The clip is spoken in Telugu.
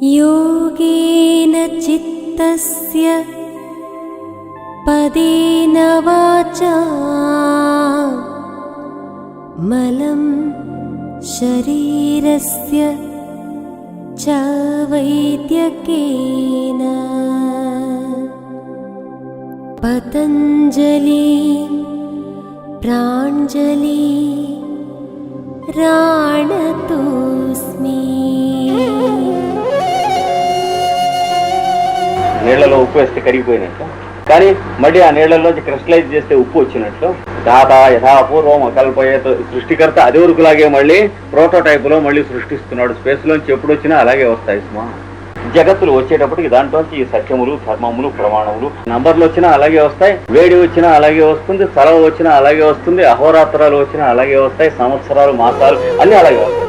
योगेन चित्तस्य पदेन वाचा मलं शरीरस्य च वैद्यकेन पतञ्जलि प्राञ्जलि राणतोऽस्मि। నీళ్లలో ఉప్పు వేస్తే కరిగిపోయినట్లు, కానీ మళ్ళీ ఆ నీళ్లలోంచి క్రిస్టలైజ్ చేస్తే ఉప్పు వచ్చినట్లు దాత యథాపూర్వం అకల్పయేత్ సృష్టికర్త అదే వరకులాగే మళ్ళీ ప్రోటోటైప్ లో మళ్ళీ సృష్టిస్తున్నాడు. స్పేస్ లోంచి ఎప్పుడు వచ్చినా అలాగే వస్తాయి సుమా. జగత్తులు వచ్చేటప్పటికి దాంట్లోంచి ఈ సత్యములు ధర్మములు ప్రమాణములు నంబర్లు వచ్చినా అలాగే వస్తాయి, వేడి వచ్చినా అలాగే వస్తుంది, చలవ వచ్చినా అలాగే వస్తుంది, అహోరాత్రాలు వచ్చినా అలాగే వస్తాయి, సంవత్సరాలు మాసాలు అన్ని అలాగే వస్తాయి.